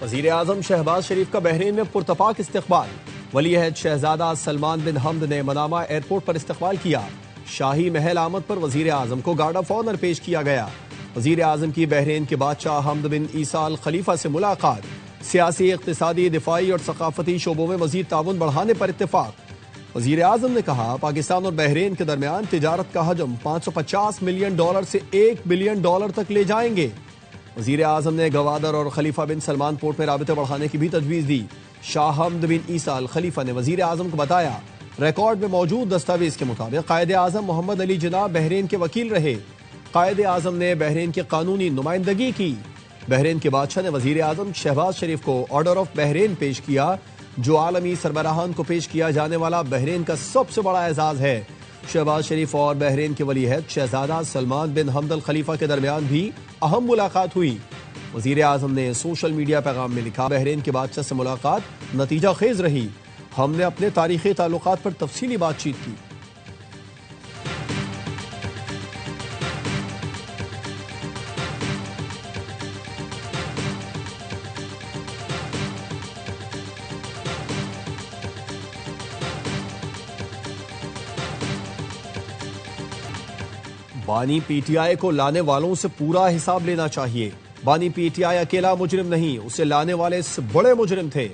वज़ीर आज़म शहबाज शरीफ का बहरीन में पुरतपाक इस्तकबाल। वली-अहद शहजादा सलमान बिन हमद ने मनामा एयरपोर्ट पर इस्तकबाल किया। शाही महल आमद पर वज़ीर आज़म को गार्ड ऑफ ऑनर पेश किया गया। वज़ीर आज़म की बहरीन के बादशाह हमद बिन ईसा अल खलीफा से मुलाकात। सियासी, इक़्तिसादी, दिफाई और सकाफती शोबों में मज़ीद ताउन बढ़ाने पर इत्तेफाक। वज़ीर आज़म ने कहा, पाकिस्तान और बहरीन के दरमियान तिजारत का हजम $550 मिलियन से $1 बिलियन तक ले जाएंगे। वज़ीर आज़म ने गवादर और खलीफा बिन सलमान पोर्ट में राबिते बढ़ाने की भी तजवीज़ दी। शाह हमद बिन ईसा अल खलीफा ने वज़ीर आज़म को बताया, रिकॉर्ड में मौजूद दस्तावेज के मुताबिक कायदे आज़म मोहम्मद अली जिन्ना बहरीन के वकील रहे। कायदे आज़म ने बहरीन की कानूनी नुमाइंदगी की। बहरीन के बादशाह ने वज़ीर आज़म शहबाज शरीफ को ऑर्डर ऑफ बहरीन पेश किया, जो आलमी सरबराहान को पेश किया जाने वाला बहरीन का सबसे बड़ा एजाज़ है। शहबाज शरीफ और बहरीन के वली-अहद शहजादा सलमान बिन हमद अल खलीफा के दरमियान भी अहम मुलाकात हुई। वज़ीर आज़म ने सोशल मीडिया पैगाम में लिखा, बहरीन के बादशाह से मुलाकात नतीजा खेज रही। हमने अपने तारीख़ी ताल्लुकात पर तफसीली बातचीत की। बानी पीटीआई को लाने वालों से पूरा हिसाब लेना चाहिए। बानी पीटीआई अकेला मुजरिम नहीं, उसे लाने वाले बड़े मुजरिम थे।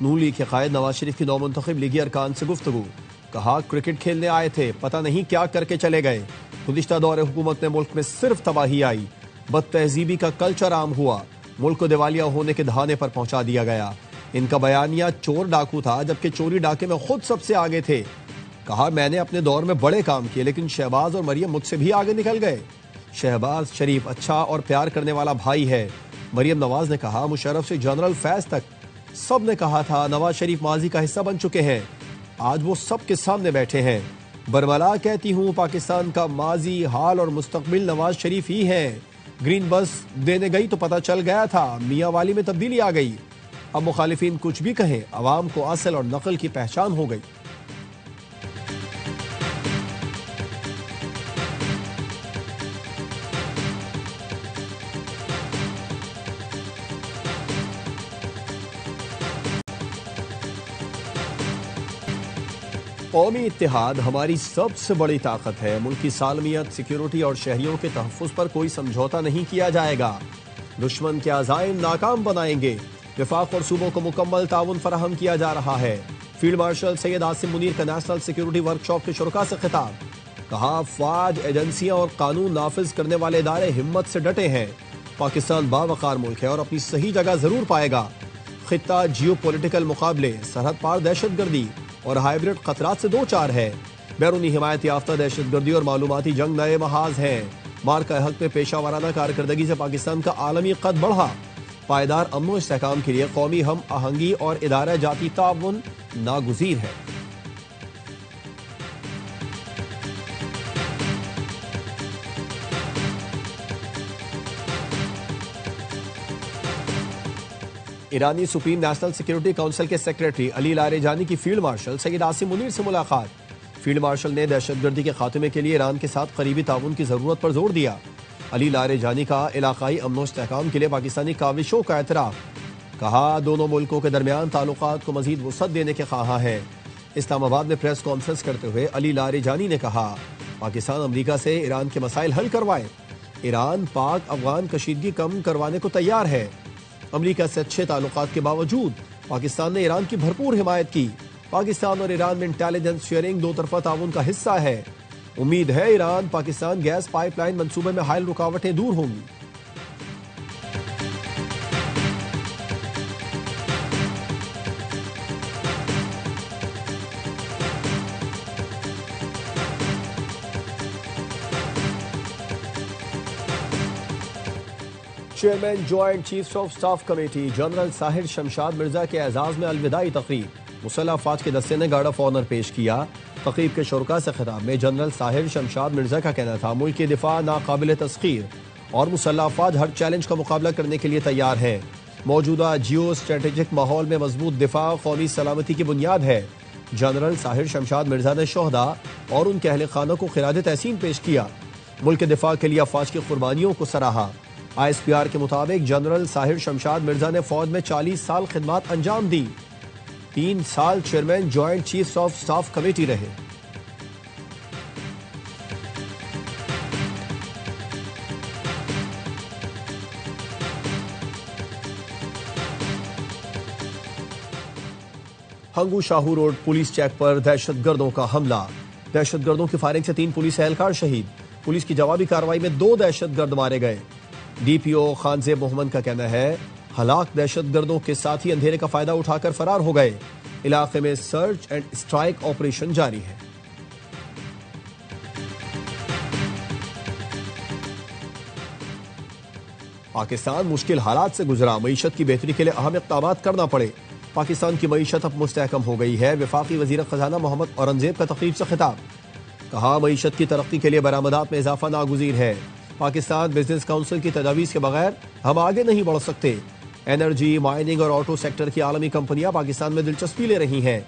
नून लीग के कायद नवाज शरीफ की नौमुंतखब लीगी अरकान से गुफ्तगू। कहा, क्रिकेट खेलने आए थे, पता नहीं क्या करके चले गए। गुज़िश्ता दौरे हुकूमत में मुल्क में सिर्फ तबाही आई। बद तहजीबी का कल्चर आम हुआ। मुल्क को दिवालिया होने के दहाने पर पहुंचा दिया गया। इनका बयानिया चोर डाकू था, जबकि चोरी डाके में खुद सबसे आगे थे। कहा, मैंने अपने दौर में बड़े काम किए, लेकिन शहबाज और मरियम मुझसे भी आगे निकल गए। शहबाज शरीफ अच्छा और प्यार करने वाला भाई है। मरियम नवाज ने कहा, मुशर्रफ से जनरल फैज तक सब ने कहा था नवाज शरीफ माजी का हिस्सा बन चुके हैं। आज वो सब के सामने बैठे हैं। बरमला कहती हूँ, पाकिस्तान का माजी, हाल और मुस्तकबिल नवाज शरीफ ही है। ग्रीन बस देने गई तो पता चल गया था मियाँ वाली में तब्दीली आ गई। अब मुखालिफिन कुछ भी कहें, अवाम को असल और नकल की पहचान हो गई। कौमी इत्तेहाद हमारी सबसे बड़ी ताकत है। मुल्क की सालमियत, सिक्योरिटी और शहरियों के तहफ़्फ़ुज़ पर कोई समझौता नहीं किया जाएगा। दुश्मन के अज़ाइम नाकाम बनाएंगे। वफाक और सूबों को मुकम्मल ताउन फराहम किया जा रहा है। फील्ड मार्शल सैयद आसिम मुनीर का नेशनल सिक्योरिटी वर्कशॉप के शुरका से खिताब। कहा, फ़ौज, एजेंसियाँ और कानून नाफिज करने वाले इदारे हिम्मत से डटे हैं। पाकिस्तान बावकार मुल्क है और अपनी सही जगह जरूर पाएगा। खित्ता जियो पॉलिटिकल मुकाबले, सरहद पार दहशत गर्दी और हाइब्रिड खतरात से दो चार है। बैरूनी हिमायत याफ्ता दहशत गर्दी और मालूमाती जंग नए महाज हैं। मार का हक में पेशा वाराना कारकर्दगी से पाकिस्तान का आलमी कद बढ़ा। पायदार अमन इस्तेहकाम के लिए कौमी हम आहंगी और इदारा जाती ताउन नागुज़ीर है। ईरानी सुप्रीम नेशनल सिक्योरिटी काउंसिल के सेक्रेटरी अली लारेजानी की फील्ड मार्शल सैयद आसिम मुनीर से मुलाकात। फील्ड मार्शल ने दहशतगर्दी के खात्मे के लिए ईरान के साथ करीबी ताउन की जरूरत पर जोर दिया। अली लारेजानी का इलाकाई अमन इस्तेहकाम के लिए पाकिस्तानी काविशों का एतराफ। कहा, दोनों मुल्कों के दरमियान ताल्लुकात को मजीद वसअत देने के ख्वाहां है। इस्लामाबाद में प्रेस कॉन्फ्रेंस करते हुए अली लारेजानी ने कहा, पाकिस्तान अमरीका से ईरान के मसाइल हल करवाए। ईरान पाक अफगान कशीदगी कम करवाने को तैयार है। अमरीका से अच्छे ताल्लुकात के बावजूद पाकिस्तान ने ईरान की भरपूर हिमायत की। पाकिस्तान और ईरान में इंटेलिजेंस शेयरिंग दो तरफा ताउन का हिस्सा है। उम्मीद है ईरान पाकिस्तान गैस पाइपलाइन मंसूबे में हायल रुकावटें दूर होंगी। Chairman joint chiefs of staff committee general Sahir Shamshad Mirza के एजाज में अलविदाई तकरीब। मुसल्लह अफवाज के दस्ते ने गार्ड ऑफ ऑनर पेश किया। तकरीब के शुरका से खिताब में जनरल साहिर शमशाद मिर्जा का कहना था, मुल्क की दिफा नाकाबिल तस्खीर और मुसल्लह अफवाज हर चैलेंज का मुकाबला करने के लिए तैयार है। मौजूदा जियो स्ट्रेटेजिक माहौल में मजबूत दिफा कौमी सलामती की बुनियाद है। जनरल साहिर शमशाद मिर्जा ने शोहदा और उनके अहल खाना को खिराज तहसीन पेश किया। मुल्क के दिफा के लिए अफवाज की कुर्बानियों को सराहा। ISPR के मुताबिक जनरल साहिर शमशाद मिर्जा ने फौज में 40 साल खिदमत अंजाम दी। 3 साल chairman joint chiefs of staff committee रहे। Hangu Shahu road police check पर दहशतगर्दों का हमला। दहशतगर्दों की फायरिंग से 3 पुलिस एहलकार शहीद। पुलिस की जवाबी कार्रवाई में 2 दहशतगर्द मारे गए। DPO खानजेब मोहम्मद का कहना है हलाक दहशतगर्दों के साथी अंधेरे का फायदा उठाकर फरार हो गए। इलाके में सर्च एंड स्ट्राइक ऑपरेशन जारी है। पाकिस्तान मुश्किल हालात से गुजरा, मईशत की बेहतरी के लिए अहम इक़दाम करना पड़े। पाकिस्तान की मईशत अब मुस्तहकम हो गई है। वफाकी वजीर खजाना मोहम्मद औरंगजेब का तकरीब से खिताब। कहा मईशत की तरक्की के लिए बरामदात में इजाफा नागुज़ीर है। पाकिस्तान बिजनेस काउंसिल की तजावीज़ के बगैर हम आगे नहीं बढ़ सकते। एनर्जी, माइनिंग और ऑटो सेक्टर की आलमी कंपनियां पाकिस्तान में दिलचस्पी ले रही हैं।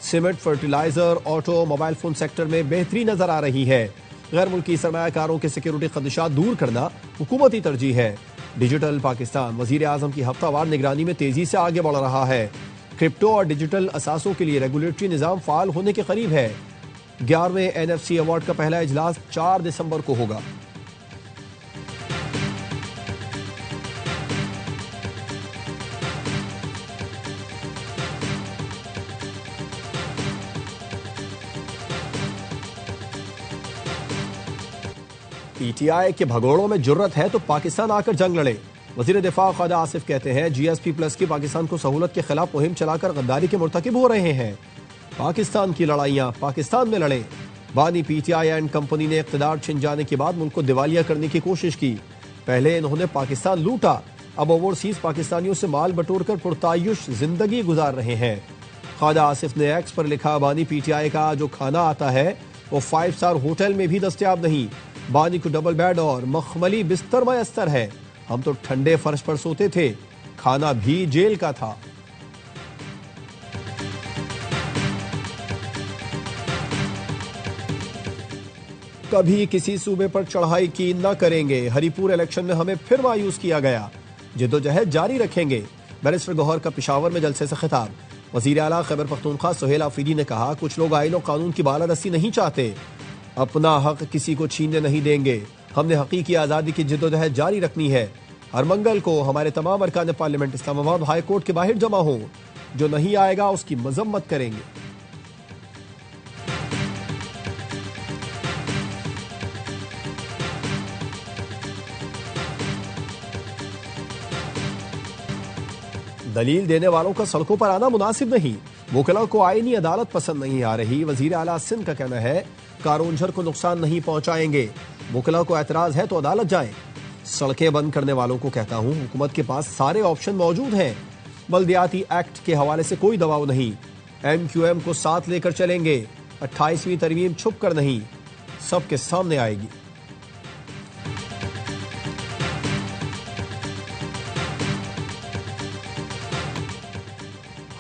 Cement, fertiliser, auto, mobile phone sector में बेहतरी नजर आ रही है। गैर मुल्की सरमायाकारों के सिक्योरिटी खदशात दूर करना हुकूमती तरजीह है। डिजिटल पाकिस्तान वजीर आजम की हफ्तावार निगरानी में तेजी से आगे बढ़ रहा है। क्रिप्टो और डिजिटल असासों के लिए रेगुलेटरी निजाम फाल होने के करीब है। 11वें NFC अवार्ड का पहला इजलास 4 दिसंबर को होगा। PTI के भगोड़ों में जुर्रत है तो पाकिस्तान आकर जंग लड़े। वजीर दिफा ख्वाजा आसिफ कहते हैं GSP+ की पाकिस्तान को सहूलत के खिलाफ मुहिम चलाकर गद्दारी के मुर्तकिब हो रहे हैं। पाकिस्तान की लड़ाइयां पाकिस्तान में लड़े। बानी PTI एंड कंपनी ने इख्तिदार छिन जाने के बाद मुल्क को दिवालिया करने की कोशिश की। पहले इन्होंने पाकिस्तान लूटा, अब ओवरसीज पाकिस्तानियों से माल बटोर कर पुरतायुश जिंदगी गुजार रहे हैं। ख्वाजा आसिफ ने एक्स पर लिखा बानी PTI का जो खाना आता है वो 5 स्टार होटल में भी दस्तयाब नहीं। बानी को डबल बेड और मखमली बिस्तर मयस्तर है। हम तो ठंडे फर्श पर सोते थे, खाना भी जेल का था। कभी किसी सूबे पर चढ़ाई की न करेंगे। हरिपुर इलेक्शन में हमें फिर मायूस किया गया, जिद्दोजहद जारी रखेंगे। बैरिस्टर गौहर का पेशावर में जलसे से खिताब। वजीर आला खैबर पख्तूनख्वा सुहेल आफरीदी ने कहा कुछ लोग आईन और कानून की बालादस्ती नहीं चाहते, अपना हक किसी को छीनने नहीं देंगे। हमने हकीकी आज़ादी की जिद्दोजहद जारी रखनी है। हर मंगल को हमारे तमाम अरकान पार्लियामेंट इस्लामाबाद हाई कोर्ट के बाहर जमा हो। जो नहीं आएगा उसकी मजम्मत करेंगे। दलील देने वालों का सड़कों पर आना मुनासिब नहीं। वकला को आईनी अदालत पसंद नहीं आ रही। वजीर आला सिंध का कहना है कारोंझर को नुकसान नहीं पहुंचाएंगे। वकला को एतराज है तो अदालत जाए। सड़कें बंद करने वालों को कहता हूं हुकूमत के पास सारे ऑप्शन मौजूद हैं। बल्दियाती एक्ट के हवाले से कोई दबाव नहीं। MQM को साथ लेकर चलेंगे। 28वीं तरमीम छुप कर नहीं, सबके सामने आएगी।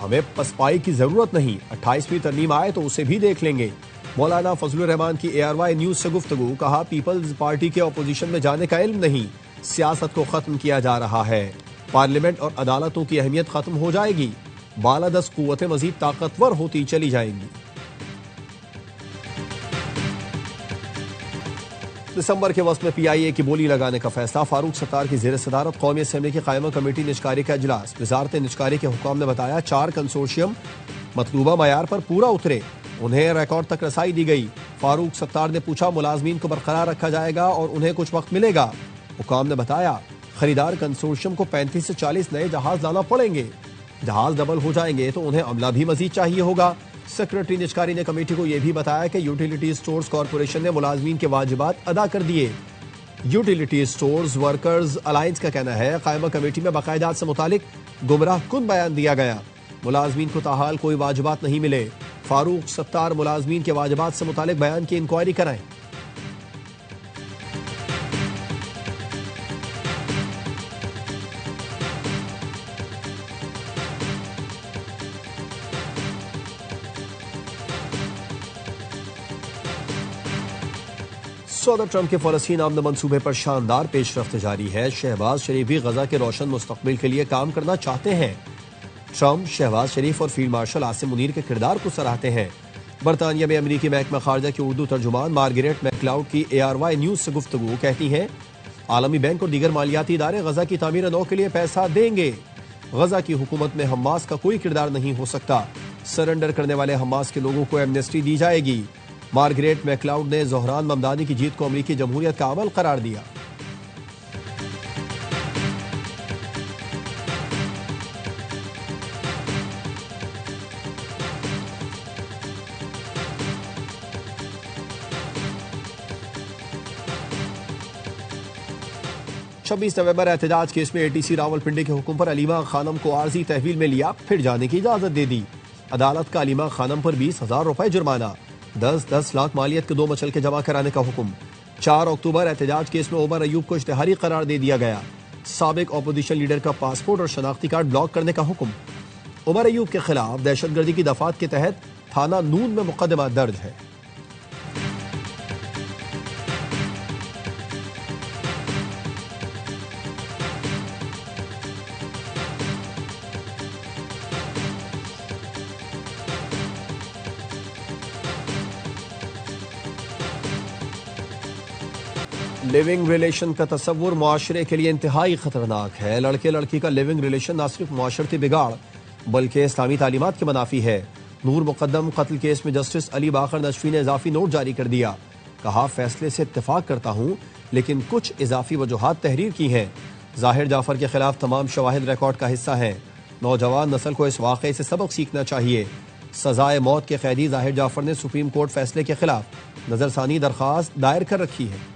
हमें पसपाई की जरूरत नहीं। 28वीं तरमीम आए तो उसे भी देख लेंगे। मौलाना फजलुर रहमान की ARY न्यूज से गुफ्तगू। कहा पीपल्स पार्टी के अपोजिशन में जाने का इल्म नहीं, सियासत को खत्म किया जा रहा है। पार्लियामेंट और अदालतों की अहमियत खत्म हो जाएगी। बालादस्त कुव्वतें मजीद ताकतवर होती चली जाएंगी। दिसंबर के वक्त में PIA की बोली लगाने का फैसला। फारूक सत्तार की जेर सदारत कौमी असेंबली की कायमा कमेटी निजकारी का इजलास। वजारत निजकारी के हुकाम ने बताया 4 कंसोर्शियम मतलूबा मयार पर पूरा उतरे, उन्हें रिकॉर्ड तक रसाई दी गई। फारूक सत्तार ने पूछा मुलाजमीन को बरकरार रखा जाएगा और उन्हें कुछ वक्त मिलेगा। हुकाम ने बताया खरीदार कंसोर्शियम को 35 से 40 नए जहाज लाना पड़ेंगे। जहाज डबल हो जाएंगे तो उन्हें अमला भी मजीद चाहिए होगा। सेक्रेटरी निजकारी ने कमेटी को यह भी बताया कि यूटिलिटी स्टोर्स कॉरपोरेशन ने मुलाजमीन के वाजिबात अदा कर दिए। यूटिलिटी स्टोर्स वर्कर्स अलायंस का कहना है कायमा कमेटी में बाकायदात से मुतालिक गुमराह कुन बयान दिया गया। मुलाजमीन को ताहाल कोई वाजिबात नहीं मिले। फारूक सत्तार मुलाजमीन के वाजिबात से मुतालिक बयान की इंक्वायरी कराएं। सदर ट्रंप के फलस्तीन आमद मंसूबे पर शानदार पेशरफ्त जारी है। शहबाज शरीफ भी गजा के रोशन मुस्तकबिल के लिए काम करना चाहते हैं। ट्रंप शहबाज शरीफ और फील्ड मार्शल आसिम मुनीर के किरदार को सराहते हैं। बरतानिया में अमरीकी महकमा खारजा की उर्दू तर्जुमान मार्गरेट मैकलाउड की ARY न्यूज से गुफ्तगू कहती हैं, आलमी बैंक और दीगर मालियाती इदारे गजा की तामीर नौ के लिए पैसा देंगे। गजा की हुकूमत में हमास का कोई किरदार नहीं हो सकता। सरेंडर करने वाले हमास के लोगों को एमनेस्टी दी जाएगी। मार्गरेट मैकलाउड ने ज़ोहरान ममदानी की जीत को अमरीकी जमहूरियत का अमल करार दिया। छब्बीस नवंबर एहतजाज केस में ATC रावलपिंडी के हुक्म पर अलीमा खानम को आर्जी तहवील में लिया, फिर जाने की इजाजत दे दी। अदालत का अलीमा खानम पर 20,000 रुपए जुर्माना, 10-10 लाख मालियत के 2 मचल के जमा कराने का हुक्म। 4 अक्टूबर एहतजाज केस में उमर अयूब को इश्तिहारी करार दे दिया गया। साबिक अपोजिशन लीडर का पासपोर्ट और शनाख्ती कार्ड ब्लॉक करने का हुक्म। उमर अयूब के खिलाफ दहशतगर्दी की दफात के तहत थाना नून में मुकदमा दर्ज है। लिविंग रिलेशन का तस्वुर मुआशरे के लिए इंतहाई खतरनाक है। लड़के लड़की का लिविंग रिलेशन न सिर्फ मुआशरती बिगाड़ बल्कि इस्लामी तालीमात के मुनाफी है। नूर मुकद्दम कत्ल केस में जस्टिस अली बाकर नशवी ने इजाफी नोट जारी कर दिया। कहा, फैसले से इत्तेफाक करता हूँ लेकिन कुछ इजाफी वजूहात तहरीर की हैं। जाहिर जाफर के खिलाफ तमाम शवाहिद रिकॉर्ड का हिस्सा हैं। नौजवान नस्ल को इस वाक़े से सबक सीखना चाहिए। सजाए मौत के कैदी जाहिर जाफर ने सुप्रीम कोर्ट फैसले के खिलाफ नजरसानी दरख्वास्त दायर कर रखी है।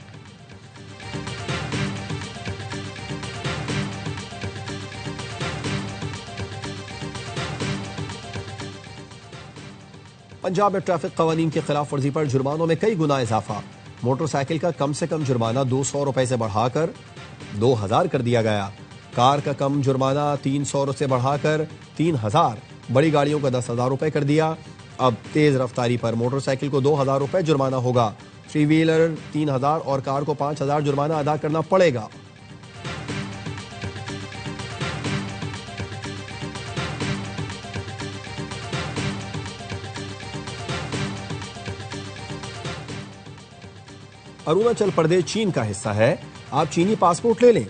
पंजाब में ट्रैफिक कवानीन की खिलाफ वर्जी पर जुर्मानों में कई गुना इजाफा। मोटरसाइकिल का कम से कम जुर्माना 200 रुपए से बढ़ाकर 2000 कर दिया गया। कार का कम जुर्माना 300 से बढ़ाकर 3000, बड़ी गाड़ियों का 10,000 रुपए कर दिया। अब तेज रफ्तारी पर मोटरसाइकिल को 2000 रुपए जुर्माना होगा। थ्री व्हीलर 3000 और कार को 5000 जुर्माना अदा करना पड़ेगा। अरुणाचल प्रदेश चीन का हिस्सा है। आप चीनी पासपोर्ट ले लें।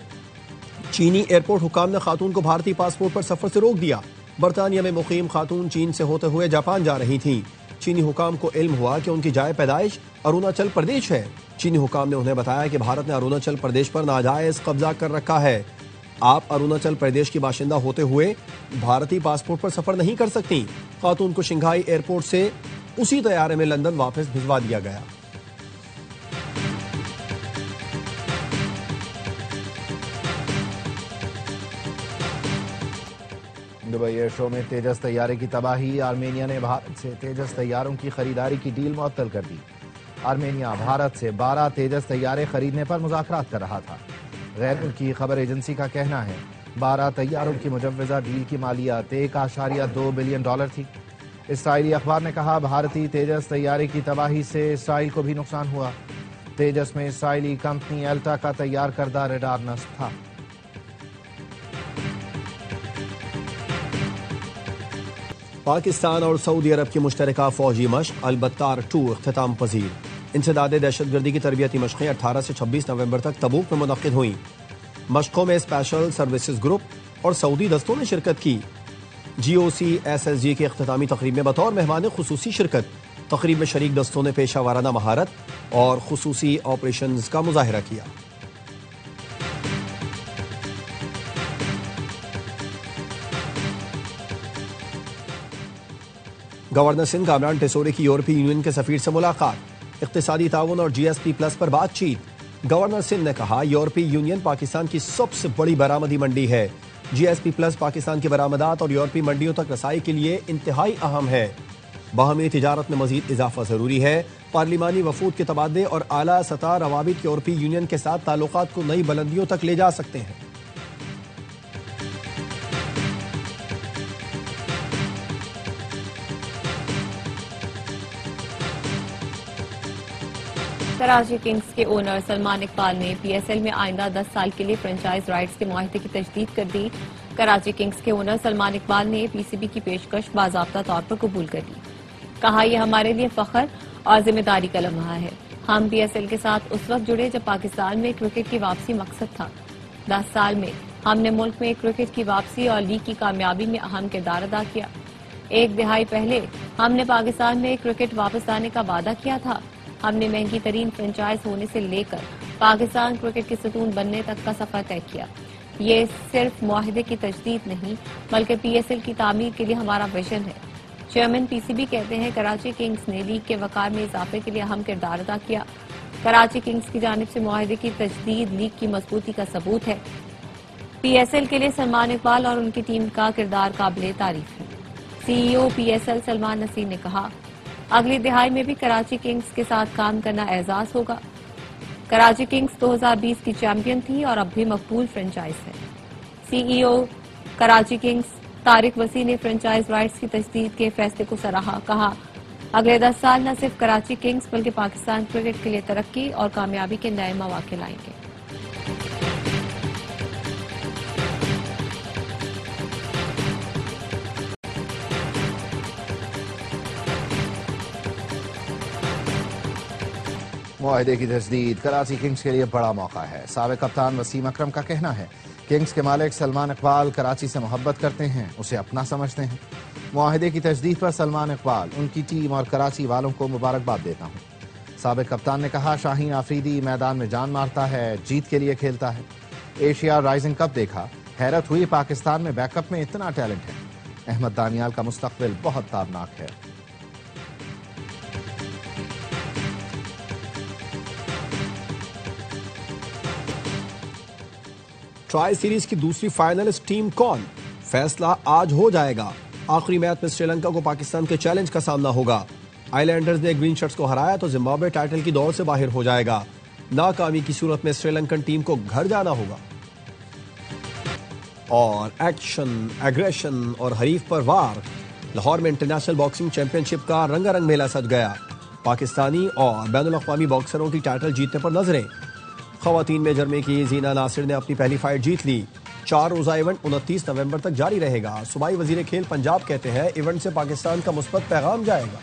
चीनी एयरपोर्ट हुकाम ने खातून को भारतीय पासपोर्ट पर सफर से रोक दिया। बरतानिया में मुकीम खातून चीन से होते हुए जापान जा रही थीं। चीनी हुकाम को इल्म हुआ कि उनकी जाए पैदाइश अरुणाचल प्रदेश है। चीनी हुकाम ने उन्हें बताया कि भारत ने अरुणाचल प्रदेश पर नाजायज कब्जा कर रखा है। आप अरुणाचल प्रदेश की बाशिंदा होते हुए भारतीय पासपोर्ट पर सफर नहीं कर सकती। खातून को शंघाई एयरपोर्ट से उसी तैयारे में लंदन वापस भिजवा दिया गया। दुबई एयर शो में तेजस तैयारे की तबाही। आर्मेनिया ने भारत से तेजस तैयारों की खरीदारी की डील मुअत्तल कर दी। आर्मेनिया भारत से 12 तेजस तैयारे खरीदने पर मुज़ाकरात कर रहा था। गैर मुल्की खबर एजेंसी का कहना है 12 तैयारों की मुजव्वजा डील की मालियात $1.2 बिलियन थी। इसराइली अखबार ने कहा, भारतीय तेजस तैयारे की तबाही से इसराइल को भी नुकसान हुआ। तेजस में इसराइली कंपनी एल्टा का तैयार करदा रडार नस्ब था। पाकिस्तान और सऊदी अरब की मुश्तरका फौजी मश्क अल-बत्तार 2 इख्तिताम पजीर। इंसदाद दहशतगर्दी की तरबियती मशक़ें 18 से 26 नवंबर तक तबूक में मुनक़्क़िद हुई। मशक़ों में स्पेशल सर्विसेज ग्रुप और सऊदी दस्तों ने शिरकत की। GOC SSG की इख्तितामी तकरीब में बतौर मेहमान खुसूसी शिरकत। तकरीब में शरीक दस्तों ने पेशा वाराना महारत और खुसूसी ऑपरेशंस का मुजाहिरा किया। गवर्नर सिंध कामरान टेसोरी की यूरोपीय यूनियन के सफीर से मुलाकात। इक्तिसादी ताउन और GSP+ पर बातचीत। गवर्नर सिंध ने कहा, यूरोपीय यूनियन पाकिस्तान की सबसे बड़ी बरामदी मंडी है। GSP+ पाकिस्तान की बरामदात और यूरोपीय मंडियों तक रसाई के लिए इंतहाई अहम है। बाहमी तिजारत में मजीद इजाफा जरूरी है। पार्लिमानी वफूद के तबादले और आला सतह रवाबित यूरोपीय यूनियन के साथ ताल्लुकात को नई बुलंदियों तक ले जा सकते हैं। कराची किंग्स के ओनर सलमान इकबाल ने पीएसएल में आइंदा 10 साल के लिए फ्रेंचाइज राइट्स के मुआहदे की तजदीद कर दी। कराची किंग्स के ओनर सलमान इकबाल ने पीसीबी की पेशकश बाज़ाब्ता तौर पर कबूल कर ली। कहा, यह हमारे लिए फख्र और जिम्मेदारी का लम्हा है। हम पीएसएल के साथ उस वक्त जुड़े जब पाकिस्तान में क्रिकेट की वापसी मकसद था। 10 साल में हमने मुल्क में क्रिकेट की वापसी और लीग की कामयाबी में अहम किरदार अदा किया। एक दिहाई पहले हमने पाकिस्तान में क्रिकेट वापस आने का वादा किया था। हमने महंगी तरीन फ्रेंचाइज होने से लेकर पाकिस्तान क्रिकेट के सतून बनने तक का सफर तय किया। ये सिर्फ मुआहदे की तजदीद नहीं बल्कि पीएसएल की तामीर के लिए हमारा विजन है। चेयरमैन पीसीबी कहते हैं, कराची किंग्स ने लीग के वकार में इजाफे के लिए अहम किरदार अदा किया। कराची किंग्स की जानिब से मुआहदे की तजदीद लीग की मजबूती का सबूत है। पीएसएल के लिए सलमान इकबाल और उनकी टीम का किरदार काबिल तारीफ है। सीईओ पीएसएल सलमान नसीर ने कहा, अगली दिहाई में भी कराची किंग्स के साथ काम करना एजाज होगा। कराची किंग्स 2020 की चैंपियन थी और अब भी मकबूल फ्रेंचाइज है। सीईओ कराची किंग्स तारिक वसी ने फ्रेंचाइज राइट्स की तजदीद के फैसले को सराहा। कहा, अगले 10 साल न सिर्फ कराची किंग्स बल्कि पाकिस्तान क्रिकेट के लिए तरक्की और कामयाबी के नए मौके लाएंगे। मुआहदे की तजदीद कराची किंग्स के लिए बड़ा मौका है। साबिक कप्तान वसीम अकरम का कहना है, किंग्स के मालिक सलमान इकबाल कराची से मोहब्बत करते हैं, उसे अपना समझते हैं। मुआहदे की तजदीद पर सलमान इकबाल, उनकी टीम और कराची वालों को मुबारकबाद देता हूँ। साबिक कप्तान ने कहा, शाहीन आफरीदी मैदान में जान मारता है, जीत के लिए खेलता है। एशिया राइजिंग कप देखा, हैरत हुई पाकिस्तान में बैकअप में इतना टैलेंट है। अहमद दानियाल का मुस्तकबिल बहुत ताबनाक है। ट्राई सीरीज की दूसरी फाइनलिस्ट टीम कौन, फैसला आज हो जाएगा। आखिरी मैच में श्रीलंका को पाकिस्तान के चैलेंज का सामना होगा। आइलैंडर्स ने ग्रीन शर्ट्स को हराया तो जिम्बाब्वे टाइटल की दौड़ से बाहर हो जाएगा। नाकामी की सूरत में श्रीलंकन टीम को घर जाना होगा। और एक्शन, एग्रेशन और हरीफ पर वार, लाहौर में इंटरनेशनल बॉक्सिंग चैंपियनशिप का रंगारंग मेला सज गया। पाकिस्तानी और बैनुल अक़वामी बॉक्सरों की टाइटल जीतने पर नजरें। खवातीन में जर्मनी की जीना नासिर ने अपनी पहली फाइट जीत ली। 4 रोजा इवेंट 29 नवंबर तक जारी रहेगा। सूबाई वजीर खेल पंजाब कहते हैं, इवेंट से पाकिस्तान का मुस्बत पैगाम जाएगा।